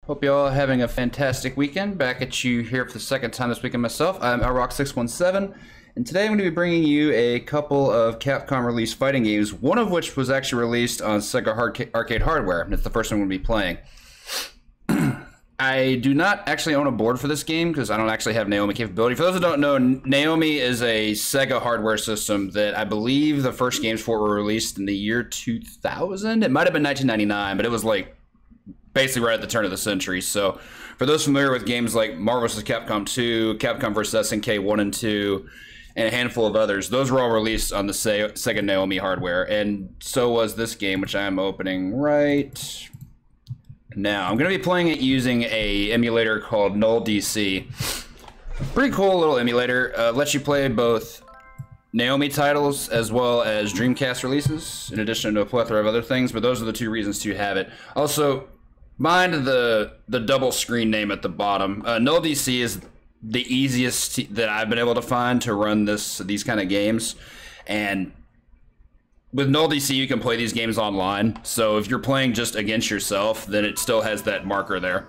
Hope you all are having a fantastic weekend. Back at you here for the second time this weekend myself. I'm Rock617, and today I'm going to be bringing you a couple of Capcom released fighting games, one of which was actually released on Sega Arcade hardware, and it's the first one I'm going to be playing. I do not actually own a board for this game because I don't actually have Naomi capability. For those who don't know, Naomi is a Sega hardware system that I believe the first games for were released in the year 2000. It might have been 1999, but it was like basically right at the turn of the century. So for those familiar with games like Marvel vs. Capcom 2, Capcom vs. SNK 1 and 2, and a handful of others, those were all released on the Sega Naomi hardware. And so was this game, which I am opening right now. I'm going to be playing it using a emulator called Null DC. Pretty cool little emulator. Lets you play both Naomi titles as well as Dreamcast releases, in addition to a plethora of other things, but those are the two reasons to have it. Also, mind the double screen name at the bottom. Null DC is the easiest that I've been able to find to run these kind of games, and with Null DC you can play these games online, so if you're playing just against yourself, then it still has that marker there.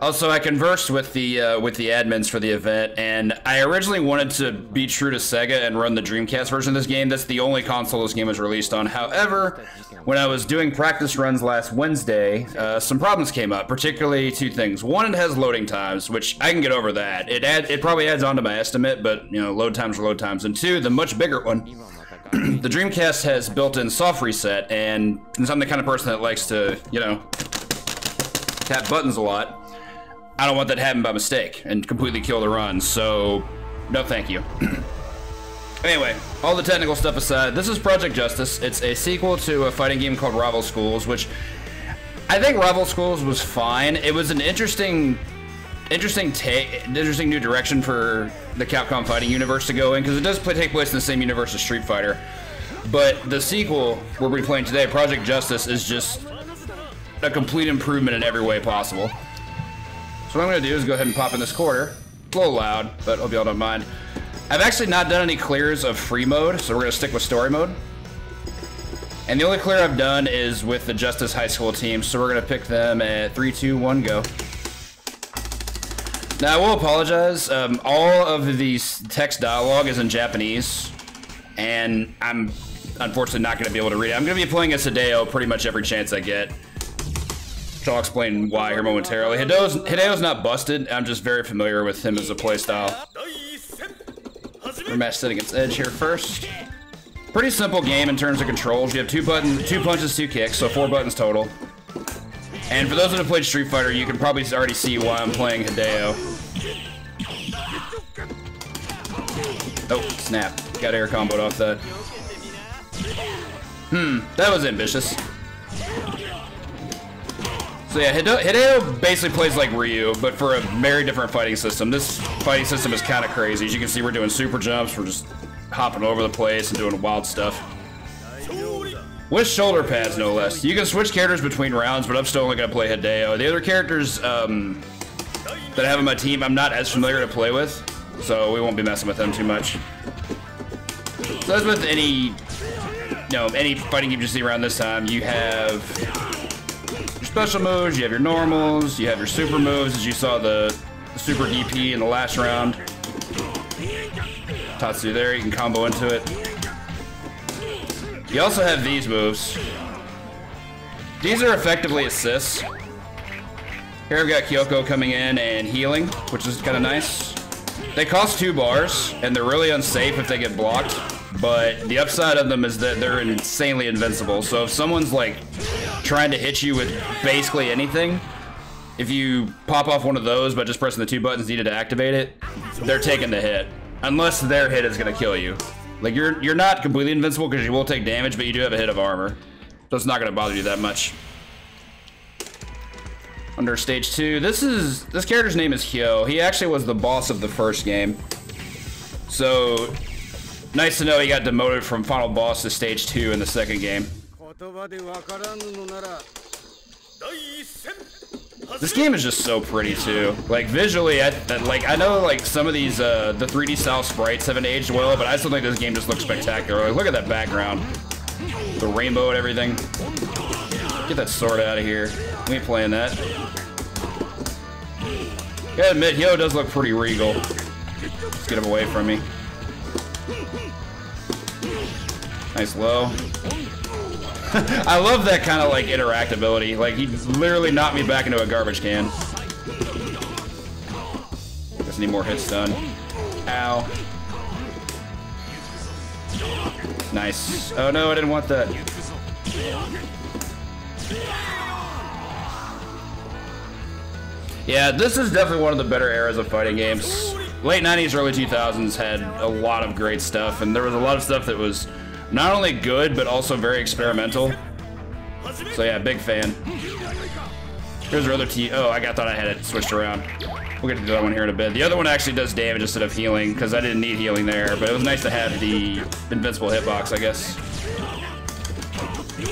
Also, I conversed with the admins for the event, and I originally wanted to be true to Sega and run the Dreamcast version of this game. That's the only console this game was released on. However, when I was doing practice runs last Wednesday, some problems came up, particularly two things. One, it has loading times, which I can get over that. It probably adds on to my estimate, but you know, load times are load times. And two, the much bigger one, the Dreamcast has built-in soft reset, and since I'm the kind of person that likes to, you know, tap buttons a lot, I don't want that to happen by mistake and completely kill the run, so no thank you. Anyway, all the technical stuff aside, this is Project Justice. It's a sequel to a fighting game called Rival Schools, which I think Rival Schools was fine. It was an interesting new direction for the Capcom fighting universe to go in, because it does take place in the same universe as Street Fighter. But the sequel we'll be playing today, Project Justice, is just a complete improvement in every way possible. So what I'm going to do is go ahead and pop in this quarter. It's a little loud, but hope y'all don't mind. I've actually not done any clears of free mode, so we're going to stick with story mode. And the only clear I've done is with the Justice High School team, so we're going to pick them at 3, 2, 1, go. Now, I will apologize. All of these text dialogue is in Japanese, and I'm unfortunately not going to be able to read it. I'm going to be playing as Hideo pretty much every chance I get. I'll explain why here momentarily. Hideo's not busted. I'm just very familiar with him as a playstyle. Rematch set against Edge here first. Pretty simple game in terms of controls. You have two punches, 2 kicks, so 4 buttons total. And for those that have played Street Fighter, you can probably already see why I'm playing Hideo. Oh, snap. Got air comboed off that. That was ambitious. So yeah, Hideo basically plays like Ryu, but for a very different fighting system. This fighting system is kind of crazy. As you can see, we're doing super jumps, we're just hopping over the place and doing wild stuff. With shoulder pads, no less. You can switch characters between rounds, but I'm still only going to play Hideo. The other characters that I have on my team, I'm not as familiar to play with, so we won't be messing with them too much. So as with any fighting game you see around this time, you have special moves, you have your normals, you have your super moves, as you saw the super DP in the last round. Tatsu there, you can combo into it. You also have these moves. These are effectively assists. Here I've got Kyoko coming in and healing, which is kind of nice. They cost 2 bars, and they're really unsafe if they get blocked, but the upside of them is that they're insanely invincible. So if someone's like trying to hit you with basically anything, if you pop off one of those by just pressing the 2 buttons needed to activate it, they're taking the hit. Unless their hit is going to kill you. Like, you're not completely invincible because you will take damage, but you do have a hit of armor. So it's not going to bother you that much. Under stage 2, this character's name is Hyo. He actually was the boss of the first game. So nice to know he got demoted from final boss to stage 2 in the second game. This game is just so pretty too. Like visually, I know like some of these the 3D style sprites haven't aged well, but I still think this game just looks spectacular. Like, look at that background, the rainbow and everything. Get that sword out of here. We ain't playing that. Gotta admit, Hyo does look pretty regal. Let's get him away from me. Nice low. I love that kind of like interactability. Like he literally knocked me back into a garbage can. Guess I need more hits done. Ow. Nice. Oh no, I didn't want that. Yeah, this is definitely one of the better eras of fighting games. Late 90s, early 2000s had a lot of great stuff, and there was a lot of stuff that was not only good, but also very experimental. So yeah, big fan. Here's our other T. Oh, I thought I had it switched around. We'll get to the other one here in a bit. The other one actually does damage instead of healing, because I didn't need healing there, but it was nice to have the invincible hitbox, I guess.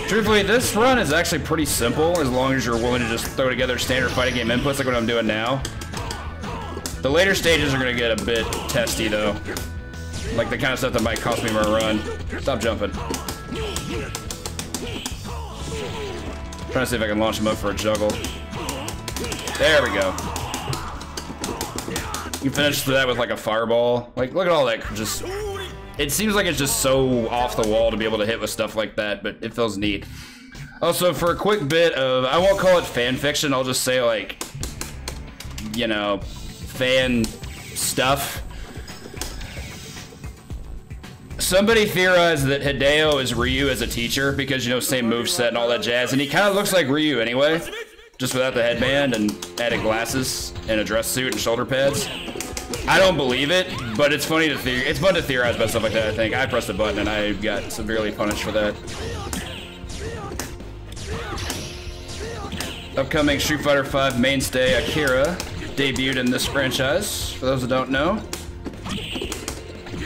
Truthfully, this run is actually pretty simple, as long as you're willing to just throw together standard fighting game inputs like what I'm doing now. The later stages are going to get a bit testy, though. Like the kind of stuff that might cost me my run. Stop jumping. Trying to see if I can launch him up for a juggle. There we go. You finish that with like a fireball. Like, look at all that. Just, it seems like it's just so off the wall to be able to hit with stuff like that, but it feels neat. Also, for a quick bit of, I won't call it fan fiction, I'll just say like, you know, fan stuff. Somebody theorized that Hideo is Ryu as a teacher because, you know, same moveset and all that jazz, and he kind of looks like Ryu anyway, just without the headband and added glasses and a dress suit and shoulder pads. I don't believe it, but it's funny to it's fun to theorize about stuff like that, I think. I pressed a button and I got severely punished for that. Upcoming Street Fighter V mainstay Akira debuted in this franchise, for those that don't know.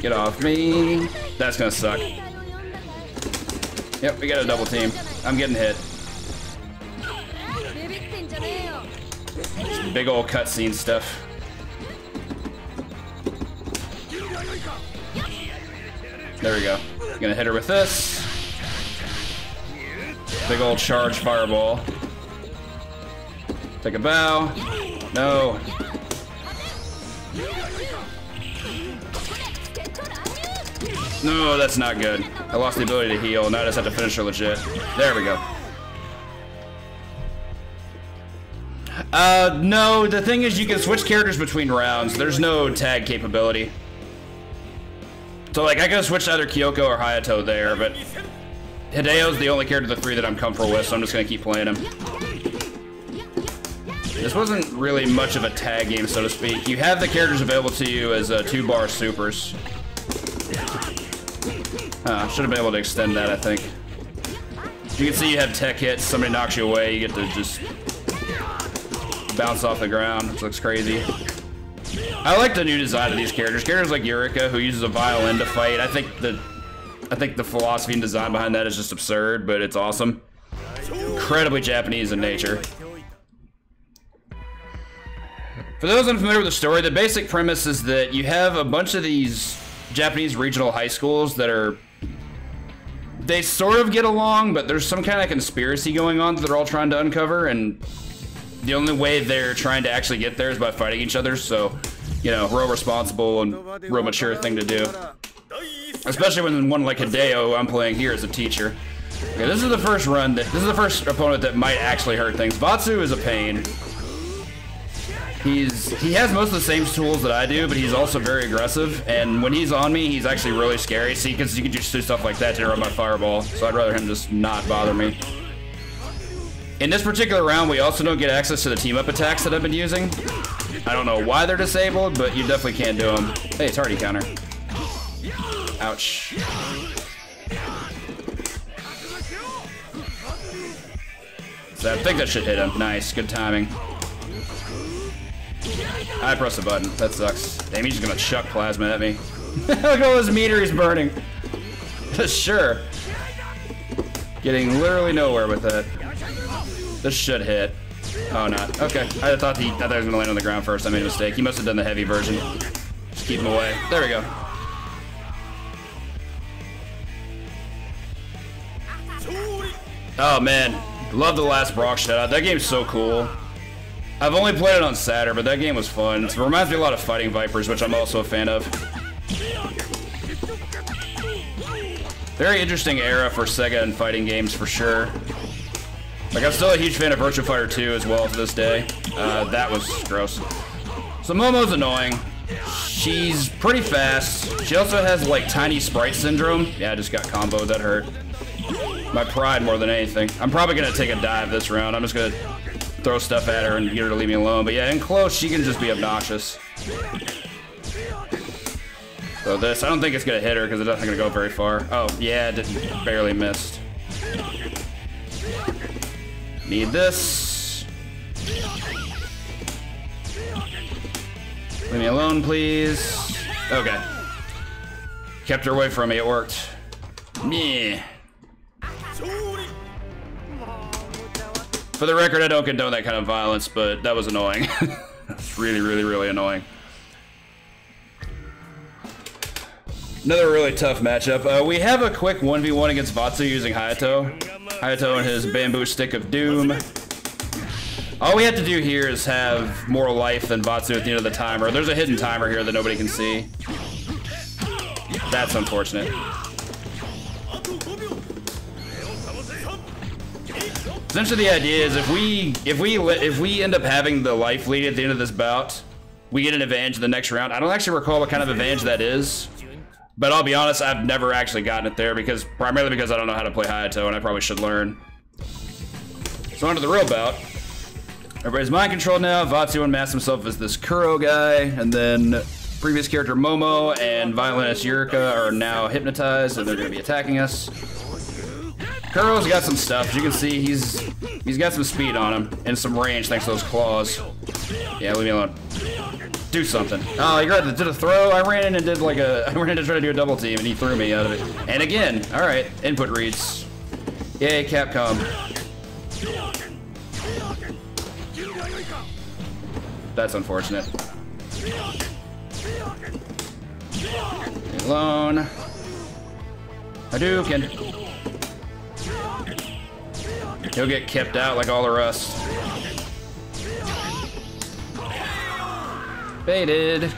Get off me. That's gonna suck. Yep, we got a double team. I'm getting hit. Just big old cutscene stuff. There we go. Gonna hit her with this. Big old charge fireball. Take a bow. No. No, that's not good. I lost the ability to heal. Now I just have to finish her legit. There we go. No, the thing is you can switch characters between rounds. There's no tag capability. So, like, I could have switched to either Kyoko or Hayato there, but Hideo's the only character of the three that I'm comfortable with, so I'm just gonna keep playing him. This wasn't really much of a tag game, so to speak. You have the characters available to you as 2-bar supers. Should have been able to extend that, I think. You can see you have tech hits, somebody knocks you away, you get to just bounce off the ground, which looks crazy. I like the new design of these characters. Characters like Eureka, who uses a violin to fight. I think the philosophy and design behind that is just absurd, but it's awesome. Incredibly Japanese in nature. For those unfamiliar with the story, the basic premise is that you have a bunch of these Japanese regional high schools that are... They sort of get along, but there's some kind of conspiracy going on that they're all trying to uncover, and the only way they're trying to actually get there is by fighting each other, so, you know, real responsible and real mature thing to do. Especially when one like Hideo, who I'm playing here, is a teacher. Okay, this is the first run, this is the first opponent that might actually hurt things. Vatsu is a pain. He has most of the same tools that I do, but he's also very aggressive, and when he's on me, he's actually really scary. See, because you can just do stuff like that to interrupt my fireball, so I'd rather him just not bother me. In this particular round, we also don't get access to the team-up attacks that I've been using. I don't know why they're disabled, but you definitely can't do them. Hey, it's hardy counter. Ouch. So I think that should hit him. Nice, good timing. I pressed the button. That sucks. Damn, he's just gonna chuck plasma at me. Look at all this meter he's burning. Sure. Getting literally nowhere with that. This should hit. Oh, not. Okay. I thought he was gonna land on the ground first. I made a mistake. He must have done the heavy version. Just keep him away. There we go. Oh man, Love the last Brock shoutout. That game's so cool. I've only played it on Saturn, but that game was fun. It reminds me a lot of Fighting Vipers, which I'm also a fan of. Very interesting era for Sega and fighting games for sure. Like, I'm still a huge fan of Virtua Fighter 2 as well to this day. That was gross. So Momo's annoying. She's pretty fast. She also has like tiny sprite syndrome. Yeah, I just got comboed. That hurt. My pride more than anything. I'm probably gonna take a dive this round. I'm just gonna throw stuff at her and get her to leave me alone. But yeah, in close, she can just be obnoxious. So this, I don't think it's gonna hit her because it's not gonna go very far. Oh yeah, it didn't, barely missed. Need this. Leave me alone, please. Okay. Kept her away from me, it worked. Yeah. For the record, I don't condone that kind of violence, but that was annoying. That's really, really, really annoying. Another really tough matchup. We have a quick 1v1 against Vatsu using Hayato. Hayato and his bamboo stick of doom. All we have to do here is have more life than Vatsu at the end of the timer. There's a hidden timer here that nobody can see. That's unfortunate. Essentially, the idea is if we end up having the life lead at the end of this bout, we get an advantage in the next round. I don't actually recall what kind of advantage that is, but I'll be honest, I've never actually gotten it there primarily because I don't know how to play Hayato, and I probably should learn. So on to the real bout. Everybody's mind controlled now. Vatsu unmasked himself as this Kuro guy, and then previous character Momo and violinist Yurika are now hypnotized, and they're going to be attacking us. Kuro's got some stuff. As you can see, he's got some speed on him and some range thanks to those claws. Yeah, leave me alone. Do something. Oh, you got did a throw. I ran in and did like I ran in to try to do a double team, and he threw me out of it. And again, all right, input reads. Yay, Capcom. That's unfortunate. Leave me alone. Hadouken. He'll get kept out like all the rest. Baited.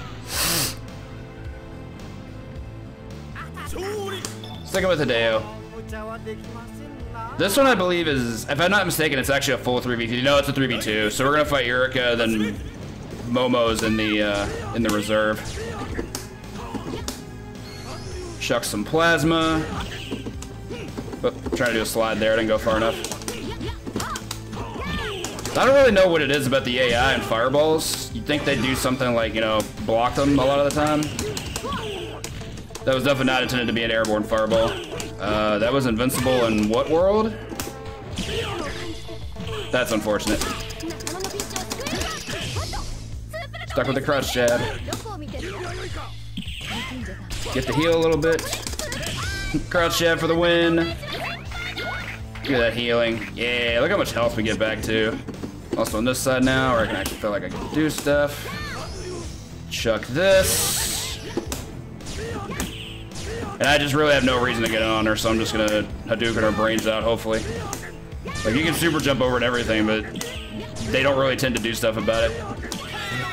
Sticking with Hideo. This one I believe is, if I'm not mistaken, it's actually a full 3v2. No, it's a 3v2. So we're gonna fight Yurika, then Momo's in the reserve. Shuck some plasma. Oh, trying to do a slide there, didn't go far enough. I don't really know what it is about the AI and fireballs. You'd think they'd do something like, you know, block them a lot of the time. That was definitely not intended to be an airborne fireball. That was invincible in what world? That's unfortunate. Stuck with the crouch jab. Get to heal a little bit. Crouch jab for the win. Look at that healing. Yeah, look how much health we get back to. Also on this side now, where I can actually feel like I can do stuff. Chuck this. And I just really have no reason to get on her, so I'm just gonna Hadouken her brains out, hopefully. Like, you can super jump over and everything, but they don't really tend to do stuff about it.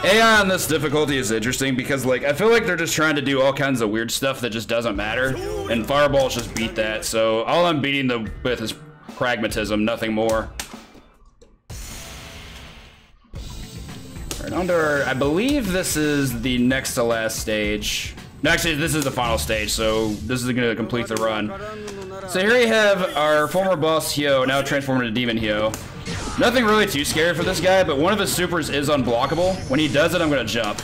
AI on this difficulty is interesting because, like, I feel like they're just trying to do all kinds of weird stuff that just doesn't matter, and fireballs just beat that, so all I'm beating them with is pragmatism, nothing more. Alright, on to our, I believe this is the next to last stage. No, actually, this is the final stage, so this is going to complete the run. So here you have our former boss, Hyo, now transformed into Demon Hyo. Nothing really too scary for this guy, but one of his supers is unblockable. When he does it, I'm going to jump.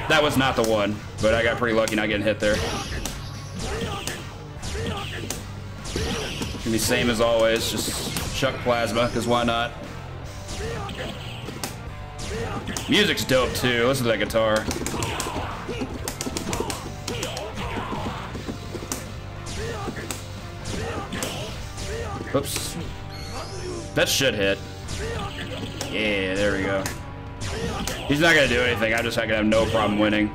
That was not the one, but I got pretty lucky not getting hit there. Gonna be same as always, just chuck plasma, because why not? Music's dope, too. Listen to that guitar. Oops. That should hit. Yeah, there we go. He's not gonna do anything. I'm gonna have no problem winning.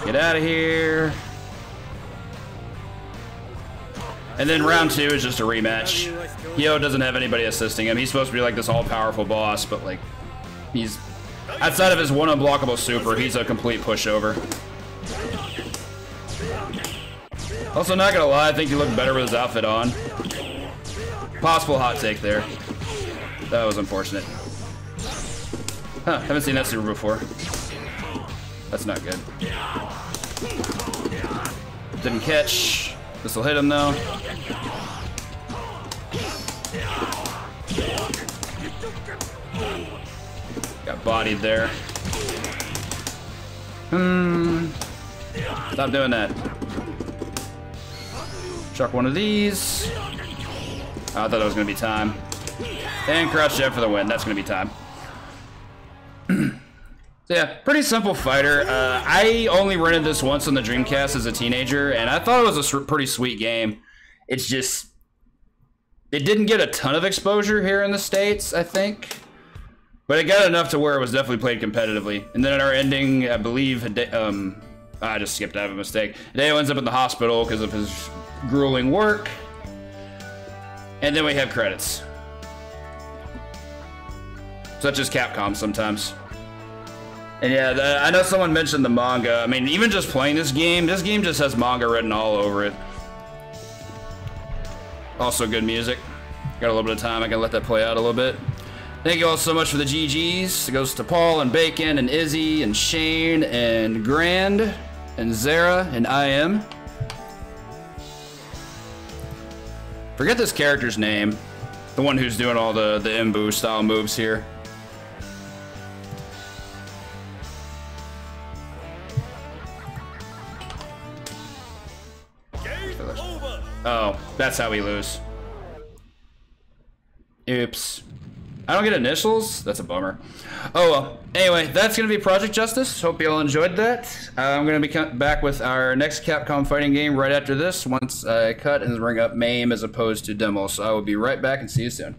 Get out of here. And then round 2 is just a rematch. Hyo doesn't have anybody assisting him. He's supposed to be like this all-powerful boss, but like, he's outside of his one unblockable super, he's a complete pushover. Also, not gonna lie, I think he looked better with his outfit on. Possible hot take there. That was unfortunate. Huh, haven't seen that super before. That's not good. Didn't catch. This'll hit him though. Got bodied there. Stop doing that. Chuck one of these. Oh, I thought that was gonna be time. And crouch jab for the win. That's gonna be time. So yeah, pretty simple fighter. I only rented this once on the Dreamcast as a teenager, and I thought it was a pretty sweet game. It's just, it didn't get a ton of exposure here in the States, I think. But it got enough to where it was definitely played competitively. And then at our ending, I believe, I just skipped out of a mistake. Hideo ends up in the hospital because of his grueling work. And then we have credits. Such as Capcom sometimes. And yeah, I know someone mentioned the manga. I mean, even just playing this game just has manga written all over it. Also good music. Got a little bit of time, I can let that play out a little bit. Thank you all so much for the GGs. It goes to Paul and Bacon and Izzy and Shane and Grand and Zara and IM. Forget this character's name. The one who's doing all the Imbu style moves here. Oh, that's how we lose. Oops. I don't get initials? That's a bummer. Oh well. Anyway, that's going to be Project Justice. Hope you all enjoyed that. I'm going to be back with our next Capcom fighting game right after this, once I cut and bring up MAME as opposed to demo. So I will be right back and see you soon.